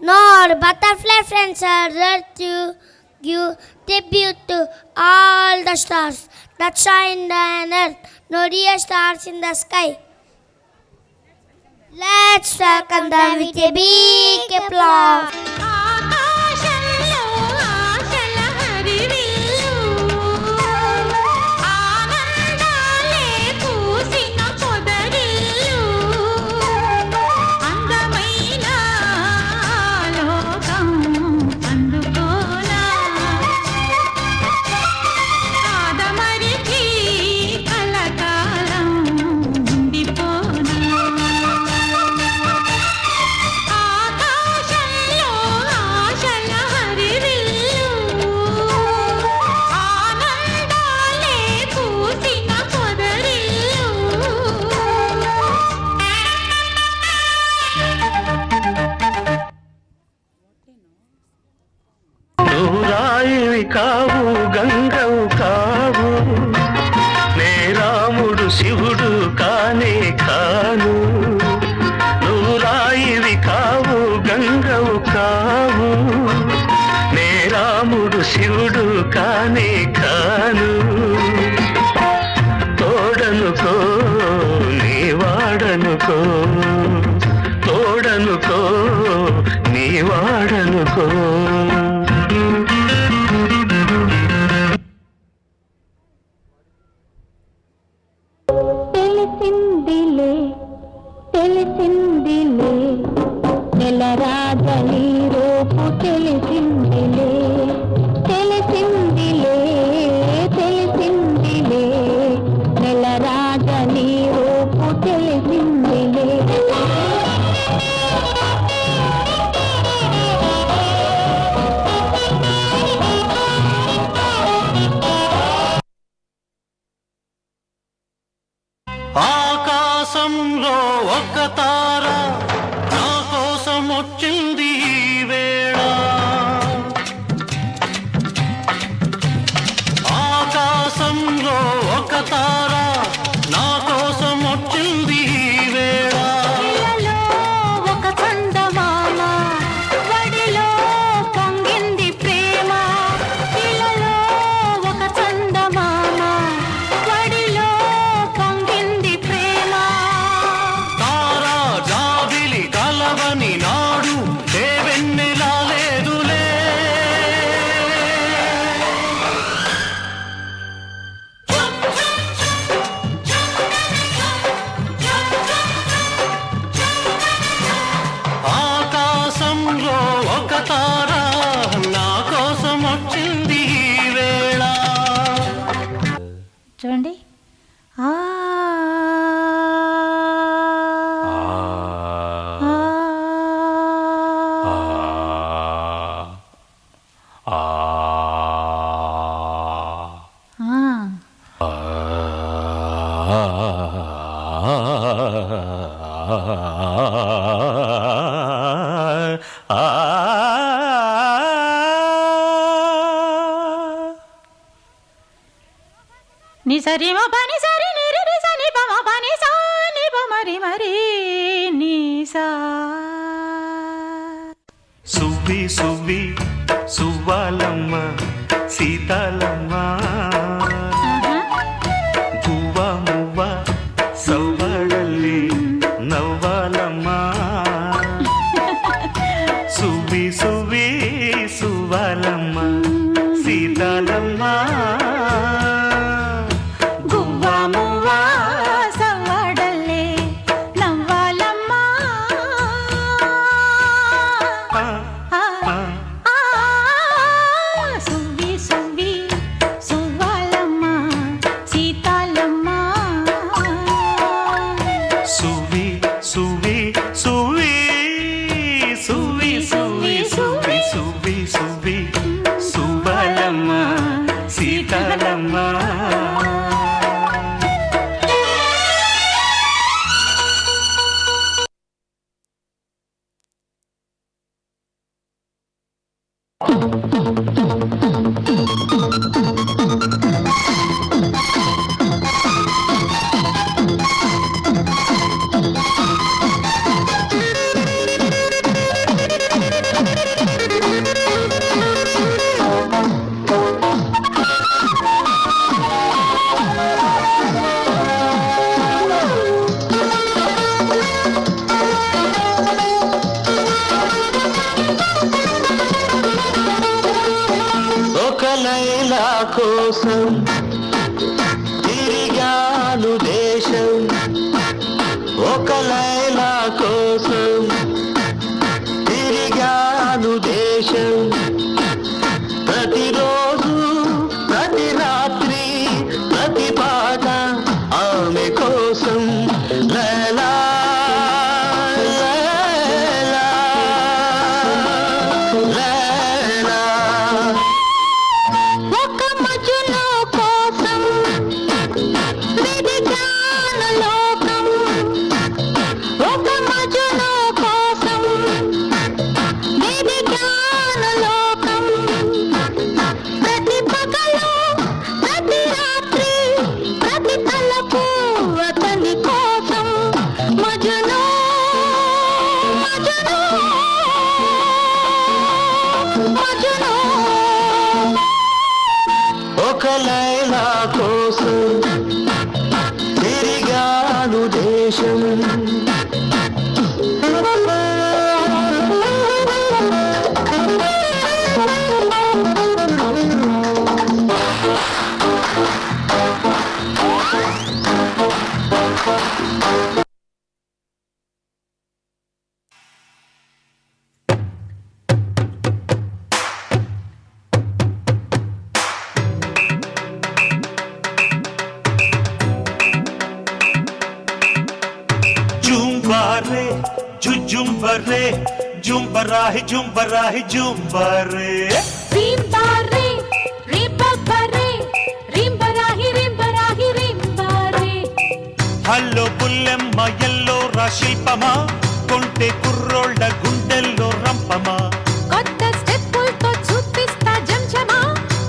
Nor butterfly friends are there to give tribute to all the stars that shine on earth. No dear stars in the sky. Let's welcome them with a big applause. కావు గంగవు కావు నే రాముడు శివుడు కానే కాను నువ్వు రాయివి కావు గంగవు కావు నే రాముడు శివుడు కానే కాను తోడనుకో నీ వాడనుకో తోడనుకో నీ వాడనుకో తెలిసిందిలే నెలరాజని రూపు తెలిసిందిలే తెలిసిందిలే తెలిసిందిలే నెలరాజని రూపు తెలిసిందిలే ఆకాశంలో ఒక తార నా కోసం వచ్చింది ఈ వేళ ఆకాశంలో ఒక తార నా కోసం వచ్చింది ఈ వేళ ఒక చందమామ వడిలో పొంగింది ప్రేమ ఇలలో ఒక చందమామ వడిలో పొంగింది ప్రేమ తారా జాబిలి కలవని నాడు దేవెన్నెలా లేదులే ఆకాశంలో ఒక తార నా కోసం వచ్చింది ఈ వేళ చూడండి ఆ ని సరి మ పని సరి ని రి రి సని ప మ పని సా ని ప మరి మరి ని సా సువ్వి సువ్వి సువ్వాలమ్మ సీతాలమ్మ గువ్వ మువ్వ సవ్వడల్లి నవ్వాలమ్మ సువ్వి సువ్వి సువ్వాలమ్మ సీతాలమ్మ గువ్వ మువ్వ సవ్వడల్లే నవ్వాలమ్మ సువ్వి సువ్వి సువ్వాలమ్మ సీతాలమ్మ సువ్వి సువ్వి సువ్వి సువ్వి సువ్వి సువ్వి సువ్వి సువ్వి సువ్వాలమ్మ సీతాలమ్మ కోసం తిరిగాను దేశం, ఒక లైలా కోసం తిరిగాను దేశం. ప్రతిరోజు ప్రతి రాత్రి ప్రతి పాట ఆమె కోసం. లైలా లైలా లైలా. ఒక మజును కోసం వెదికాను లోకం, ఒక మజును కోసం వెదికాను లోకం. ప్రతి పగలు ప్రతి రాత్రి ప్రతి తలపు అతని కోసం. మజును మజును మజును. ఒక లైలా కోసం తిరిగాను దేశం. జుంబారే జుజుంబరే జుంబరాహి జుంబరాహి జుంబరే. రింబారే రింబబరే రింబరాహి రింబరాహి రింబారే. హల్లో పుల్లెమ్మ ఎల్లో రా శిల్పమా, కొంటె కుర్రోళ్ళ గుండెల్లో రంపమా. కొత్త స్టెప్పులతో చూపిస్తా జంజమా,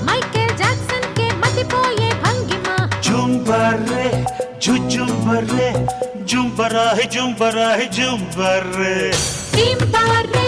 మైకేల్ జాక్సన్ కే మతిపోయే భంగిమా. జుంబరే జుజుంబరే జుంబరాహి జుంబరాహి జుంబరే. రింబారే